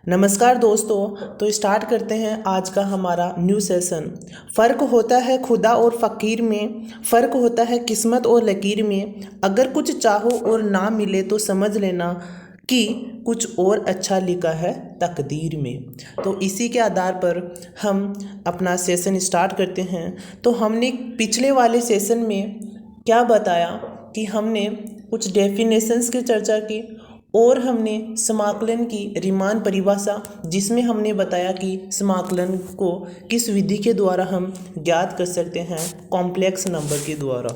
नमस्कार दोस्तों। तो स्टार्ट करते हैं आज का हमारा न्यू सेशन। फ़र्क होता है खुदा और फ़कीर में, फ़र्क होता है किस्मत और लकीर में। अगर कुछ चाहो और ना मिले तो समझ लेना कि कुछ और अच्छा लिखा है तकदीर में। तो इसी के आधार पर हम अपना सेशन स्टार्ट करते हैं। तो हमने पिछले वाले सेशन में क्या बताया कि हमने कुछ डेफिनेशंस की चर्चा की और हमने समाकलन की रीमान परिभाषा, जिसमें हमने बताया कि समाकलन को किस विधि के द्वारा हम ज्ञात कर सकते हैं, कॉम्प्लेक्स नंबर के द्वारा।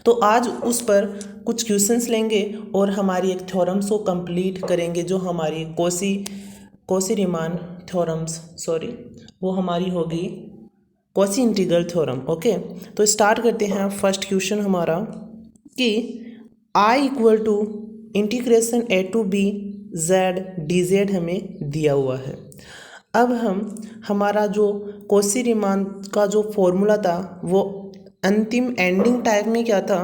तो आज उस पर कुछ क्वेश्चंस लेंगे और हमारी एक थ्योरम्स को कंप्लीट करेंगे, जो हमारी कोशी रीमान थ्योरम्स वो हमारी होगी कॉची इंटीग्रल थ्योरम। ओके, तो स्टार्ट करते हैं। फर्स्ट क्वेश्चन हमारा कि I equal to integration A to B Z D Z हमें दिया हुआ है। अब हमारा जो कॉची रीमान का जो फॉर्मूला था वो अंतिम एंडिंग टाइम में क्या था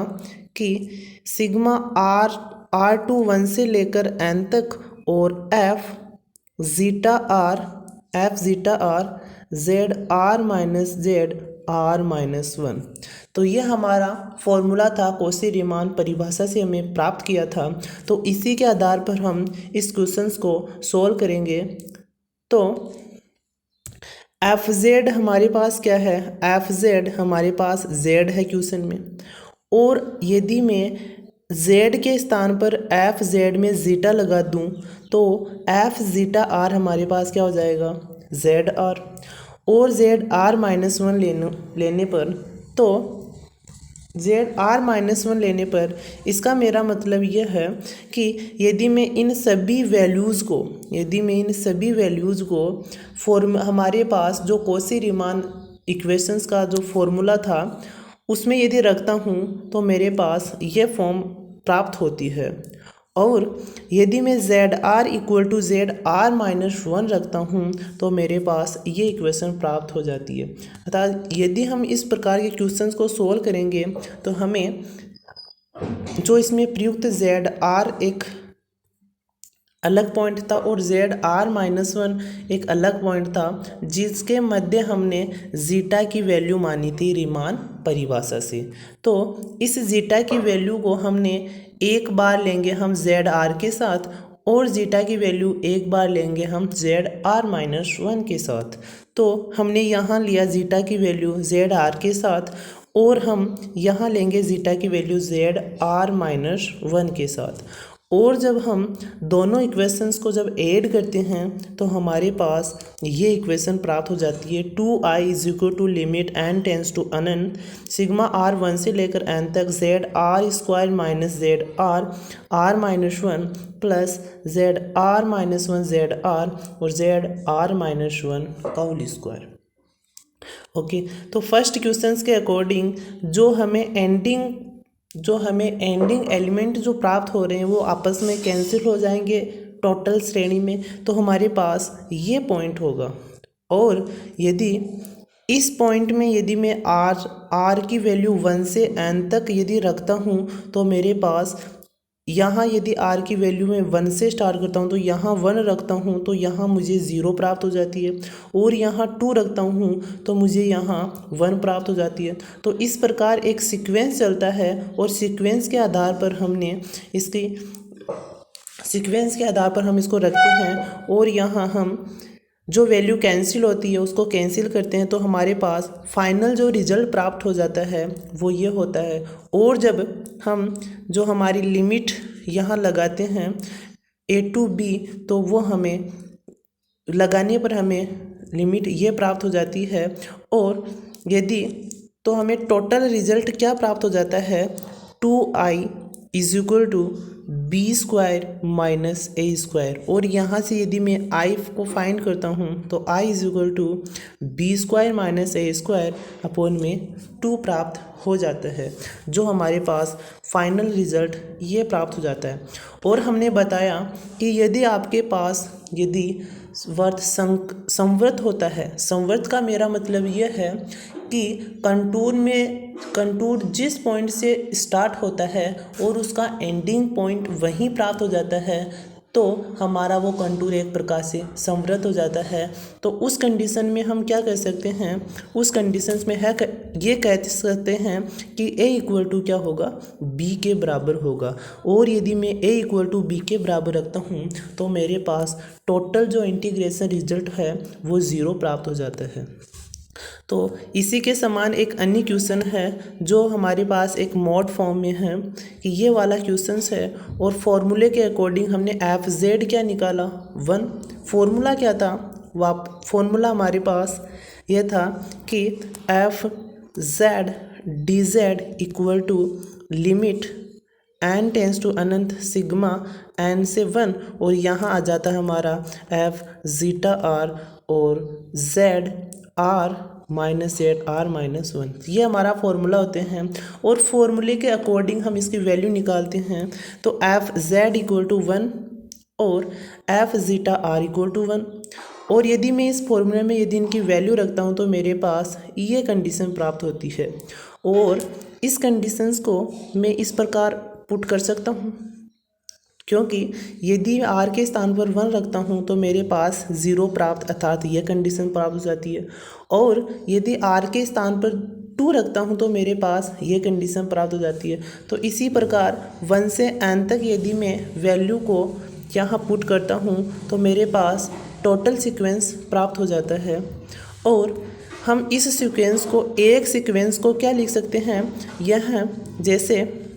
कि सिग्मा आर टू 1 से लेकर n तक और F zeta R Z R minus 1। तो ये हमारा फॉर्मूला था, कॉची रीमान परिभाषा से हमें प्राप्त किया था। तो इसी के आधार पर हम इस क्वेश्चंस को सॉल्व करेंगे। तो एफ जेड हमारे पास क्या है, एफ जेड हमारे पास जेड है क्वेश्चन में, और यदि मैं जेड के स्थान पर एफ जेड में जीटा लगा दूं तो एफ जीटा आर हमारे पास क्या हो जाएगा, जेड आर। और जेड आर माइनस 1 लेने पर, तो जेड आर माइनस 1 लेने पर इसका मेरा मतलब यह है कि यदि मैं इन सभी वैल्यूज़ को हमारे पास जो कॉची रीमान इक्वेशंस का जो फॉर्मूला था उसमें यदि रखता हूँ तो मेरे पास यह फॉर्म प्राप्त होती है। और यदि मैं Z R equal to Z R minus 1 रखता हूँ तो मेरे पास ये इक्वेशन प्राप्त हो जाती है। अर्थात यदि हम इस प्रकार के क्वेश्चंस को सोल्व करेंगे तो हमें जो इसमें प्रयुक्त जेड आर एक अलग पॉइंट था और जेड आर माइनस 1 एक अलग पॉइंट था, जिसके मध्य हमने जीटा की वैल्यू मानी थी रीमान परिभाषा से। तो इस जीटा की वैल्यू को हमने एक बार लेंगे हम जेड आर के साथ, और जीटा की वैल्यू एक बार लेंगे हम जेड आर माइनस 1 के साथ। तो हमने यहाँ लिया जीटा की वैल्यू जेड आर के साथ, और हम यहाँ लेंगे जीटा की वैल्यू जेड आर माइनस 1 के साथ। और जब हम दोनों इक्वेशंस को जब ऐड करते हैं तो हमारे पास ये इक्वेशन प्राप्त हो जाती है 2i is equal to limit n tends to अनंत सिग्मा आर 1 से लेकर n तक Z R square minus Z R minus 1 plus Z R minus 1 Z R और जेड आर माइनस 1 का होल स्क्वायर। ओके, तो फर्स्ट क्वेश्चंस के according जो हमें एंडिंग एलिमेंट जो प्राप्त हो रहे हैं वो आपस में कैंसिल हो जाएंगे टोटल श्रेणी में, तो हमारे पास ये पॉइंट होगा। और यदि इस पॉइंट में यदि मैं आर की वैल्यू 1 से n तक यदि रखता हूँ तो मेरे पास यहाँ यदि r की वैल्यू में 1 से स्टार्ट करता हूँ तो यहाँ 1 रखता हूँ तो यहाँ मुझे 0 प्राप्त हो जाती है, और यहाँ 2 रखता हूँ तो मुझे यहाँ 1 प्राप्त हो जाती है। तो इस प्रकार एक सीक्वेंस चलता है, और सीक्वेंस के आधार पर हम इसको रखते हैं, और यहाँ हम जो वैल्यू कैंसिल होती है उसको कैंसिल करते हैं, तो हमारे पास फाइनल जो रिजल्ट प्राप्त हो जाता है वो ये होता है। और जब हम जो हमारी लिमिट यहाँ लगाते हैं ए टू बी, तो वो हमें लगाने पर हमें लिमिट ये प्राप्त हो जाती है। और यदि तो हमें टोटल रिजल्ट क्या प्राप्त हो जाता है, 2i is equal to B square minus A square. और यहाँ से यदि मैं i को फाइंड करता हूँ तो i is equal to B square minus A square upon में 2 प्राप्त हो जाता है, जो हमारे पास फाइनल रिजल्ट ये प्राप्त हो जाता है। और हमने बताया कि यदि आपके पास यदि वर्त संवृत होता है, संवृत का मेरा मतलब यह है कि कंटूर जिस पॉइंट से स्टार्ट होता है और उसका एंडिंग पॉइंट वहीं प्राप्त हो जाता है, तो तो हमारा वो कंटूर एक प्रकार से समृद्ध हो जाता है। तो उस कंडीशन में हम क्या कह सकते हैं, उस कंडीशंस में है ये कह सकते हैं कि a इक्वल टू क्या होगा, b के बराबर होगा। और यदि मैं a इक्वल टू b के बराबर रखता हूँ तो मेरे पास टोटल जो इंटीग्रेशन रिजल्ट है वो 0 प्राप्त हो जाता है। तो इसी के समान एक अन्य क्वेश्चन है जो हमारे पास एक मॉड फॉर्म में है कि ये वाला क्वेश्चंस है और फॉर्मूले के अकॉर्डिंग हमने एफ जेड क्या निकाला 1। फॉर्मूला क्या था, फॉर्मूला हमारे पास ये था कि F Z D Z equal to limit n tends to अनंत सिग्मा n से 1, और यहाँ आ जाता है हमारा एफ जीटा आर और Z R minus Z R minus 1। ये हमारा फॉर्मूला होते हैं और फॉर्मूले के अकॉर्डिंग हम इसकी वैल्यू निकालते हैं। तो एफ जेड इक्वल टू 1 और F zeta R equal to 1। और यदि मैं इस फॉर्मूले में यदि इनकी वैल्यू रखता हूँ तो मेरे पास ये कंडीशन प्राप्त होती है। और इस कंडीशंस को मैं इस प्रकार पुट कर सकता हूँ, क्योंकि यदि r के स्थान पर 1 रखता हूँ तो मेरे पास 0 प्राप्त अर्थात ये कंडीशन प्राप्त हो जाती है। और यदि r के स्थान पर 2 रखता हूँ तो मेरे पास ये कंडीशन प्राप्त हो जाती है। तो इसी प्रकार 1 से n तक यदि मैं वैल्यू को यहाँ पुट करता हूँ तो मेरे पास टोटल सीक्वेंस प्राप्त हो जाता है। और हम इस सीक्वेंस को एक सीक्वेंस को क्या लिख सकते हैं, यह जैसे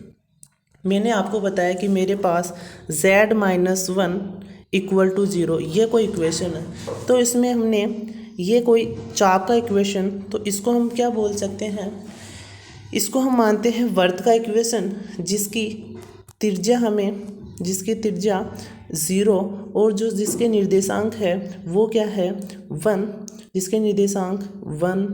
मैंने आपको बताया कि मेरे पास z माइनस 1 इक्वल टू 0 ये कोई इक्वेशन है। तो इसमें हमने ये कोई चाप का इक्वेशन, तो इसको हम क्या बोल सकते हैं, इसको हम मानते हैं वर्त का इक्वेशन जिसकी त्रिज्या 0 और जिसके निर्देशांक है वो क्या है 1, जिसके निर्देशांक 1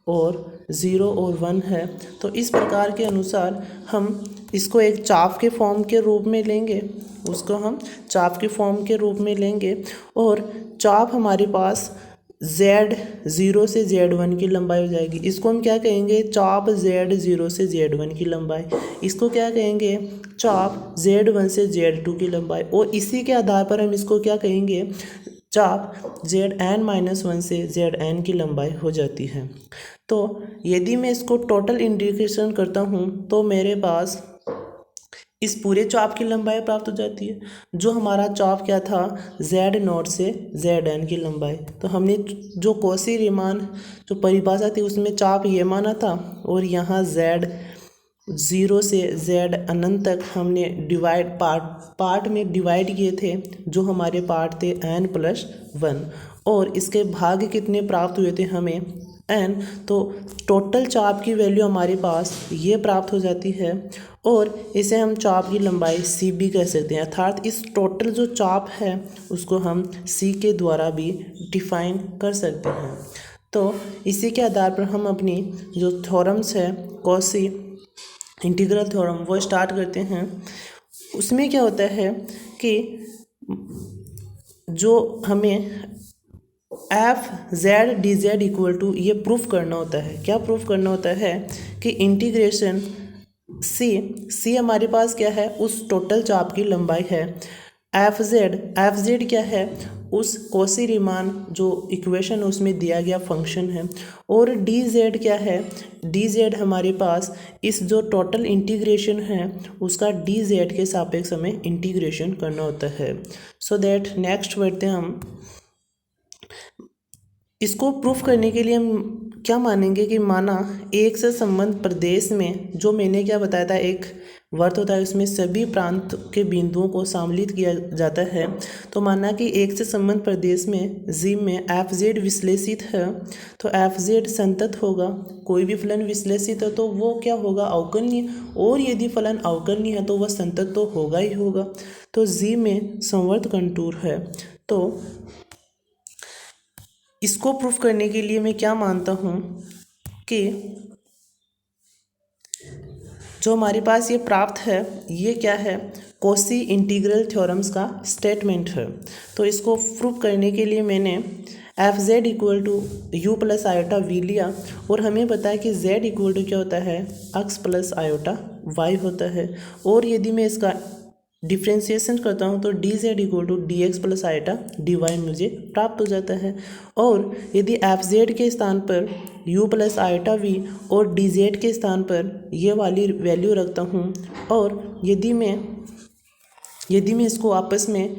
और 0 और 1 है। तो इस प्रकार के अनुसार हम इसको एक चाप के फॉर्म के रूप में लेंगे, उसको हम चाप के फॉर्म के रूप में लेंगे। और चाप हमारे पास Z0 से Z1 की लंबाई हो जाएगी। इसको हम क्या कहेंगे, चाप Z0 से Z1 की लंबाई। इसको क्या कहेंगे, चाप Z1 से Z2 की लंबाई। और इसी के आधार पर हम इसको क्या कहेंगे, चाप Zn-1 से Zn की लंबाई हो जाती है। तो यदि मैं इसको टोटल इंटीग्रेशन करता हूँ तो मेरे पास इस पूरे चाप की लंबाई प्राप्त हो जाती है। जो हमारा चाप क्या था, Z0 से Zn की लंबाई। तो हमने जो कॉची रीमान जो परिभाषा थी उसमें चाप ये माना था, और यहाँ Z0 से Z अनंत तक हमने डिवाइड पार्ट में डिवाइड किए थे, जो हमारे पार्ट थे n+1। और इसके भाग कितने प्राप्त हुए थे हमें, n। तो टोटल चाप की वैल्यू हमारे पास ये प्राप्त हो जाती है। और इसे हम चाप की लंबाई सी भी कह सकते हैं, अर्थात इस टोटल जो चाप है उसको हम सी के द्वारा भी डिफाइन कर सकते हैं। तो इसी के आधार पर हम अपनी जो थ्योरम्स है कॉची इंटीग्रल थ्योरम वो स्टार्ट करते हैं। उसमें क्या होता है कि जो हमें F Z D Z equal to ये प्रूफ करना होता है। क्या प्रूफ करना होता है कि इंटीग्रेशन सी हमारे पास क्या है, उस टोटल चाप की लंबाई है। एफ जेड क्या है, उस कॉची रीमान जो इक्वेशन उसमें दिया गया फंक्शन है। और डी जेड क्या है, डी जेड हमारे पास इस जो टोटल इंटीग्रेशन है उसका डी जेड के सापेक्ष हमें इंटीग्रेशन करना होता है। सो दैट नेक्स्ट बढ़ते हैं हम। इसको प्रूफ करने के लिए हम क्या मानेंगे कि माना एक से संबंध प्रदेश में, जो मैंने क्या बताया था, एक वर्त होता है उसमें सभी प्रांत के बिंदुओं को सम्मिलित किया जाता है। तो माना कि एक से संबंध प्रदेश में जी में एफ जेड विश्लेषित है, तो एफ जेड संतत होगा। कोई भी फलन विश्लेषित है तो वो क्या होगा, अवकलनीय। और यदि फलन अवकलनीय है तो वह संतत तो होगा ही होगा। तो जी में संवर्त कंटूर है। तो इसको प्रूफ करने के लिए मैं क्या मानता हूँ कि जो हमारे पास ये प्राप्त है ये क्या है, कॉची इंटीग्रल थ्योरम्स का स्टेटमेंट है। तो इसको प्रूफ करने के लिए मैंने F Z equal to U plus iota V लिया। और हमें पता है कि जेड इक्वल टू क्या होता है, एक्स प्लस आयोटा वाई होता है। और यदि मैं इसका डिफ्रेंशिएशन करता हूँ तो D Z equal to D X plus iota D Y मुझे प्राप्त हो जाता है। और यदि एफ जेड के स्थान पर यू प्लस आइटा वी और डी जेड के स्थान पर ये वाली वैल्यू रखता हूँ और यदि मैं इसको आपस में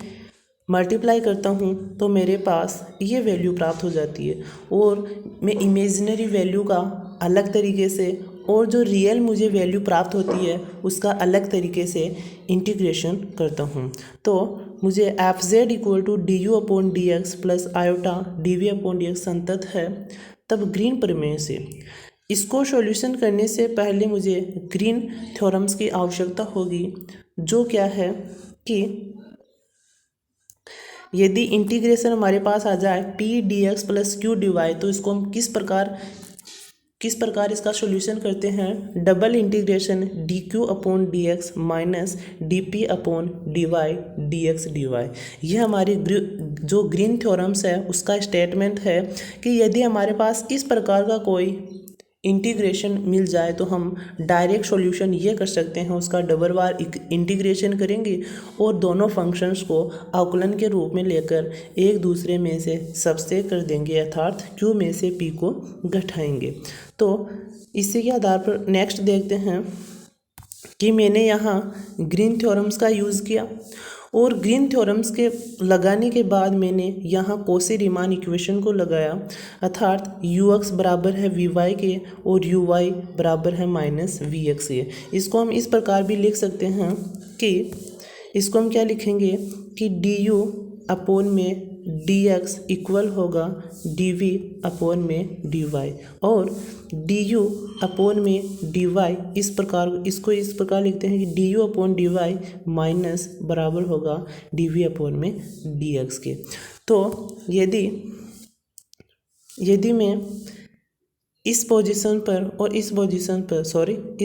मल्टीप्लाई करता हूँ तो मेरे पास ये वैल्यू प्राप्त हो जाती है। और मैं इमेजिनरी वैल्यू का अलग तरीके से और जो रियल मुझे वैल्यू प्राप्त होती है उसका अलग तरीके से इंटीग्रेशन करता हूँ। तो मुझे F Z equal to D U upon D X plus iota D V upon D X संतत है। तब ग्रीन प्रमेय से इसको सॉल्यूशन करने से पहले मुझे ग्रीन थ्योरम्स की आवश्यकता होगी, जो क्या है कि यदि इंटीग्रेशन हमारे पास आ जाए P D X plus Q D Y तो इसको हम किस प्रकार इसका सॉल्यूशन करते हैं। Double integration D Q upon D X minus D P upon D Y D X D Y. यह हमारी जो ग्रीन थ्योरम्स है उसका स्टेटमेंट है कि यदि हमारे पास इस प्रकार का कोई इंटीग्रेशन मिल जाए तो हम डायरेक्ट सॉल्यूशन ये कर सकते हैं, उसका डबल बार इंटीग्रेशन करेंगे और दोनों फंक्शंस को अवकलन के रूप में लेकर एक दूसरे में से सबसेट कर देंगे, अर्थात क्यू में से पी को घटाएंगे। तो इसी के आधार पर नेक्स्ट देखते हैं कि मैंने यहाँ ग्रीन थ्योरम्स का यूज़ किया और ग्रीन थ्योरम्स के लगाने के बाद मैंने यहाँ कॉची रीमान इक्वेशन को लगाया, अर्थात यू एक्स बराबर है वी वाई के और यू वाई बराबर है माइनस वी एक्स के। इसको हम इस प्रकार भी लिख सकते हैं कि इसको हम क्या लिखेंगे कि डी यू अपॉन में डी एक्स इक्वल होगा डी वी अपॉन में डी वाई और डी यू अपॉन में डी वाई इसको इस प्रकार लिखते हैं कि D U upon D Y minus बराबर होगा डी वी अपॉन में डी एक्स के। तो यदि मैं इस पोजीशन पर और इस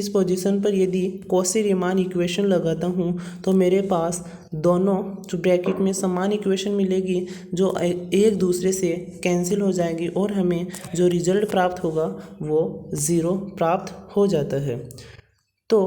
पोजीशन पर यदि कॉची रीमान इक्वेशन लगाता हूँ तो मेरे पास दोनों जो ब्रैकेट में समान इक्वेशन मिलेगी जो एक दूसरे से कैंसिल हो जाएगी और हमें जो रिजल्ट प्राप्त होगा वो ज़ीरो प्राप्त हो जाता है।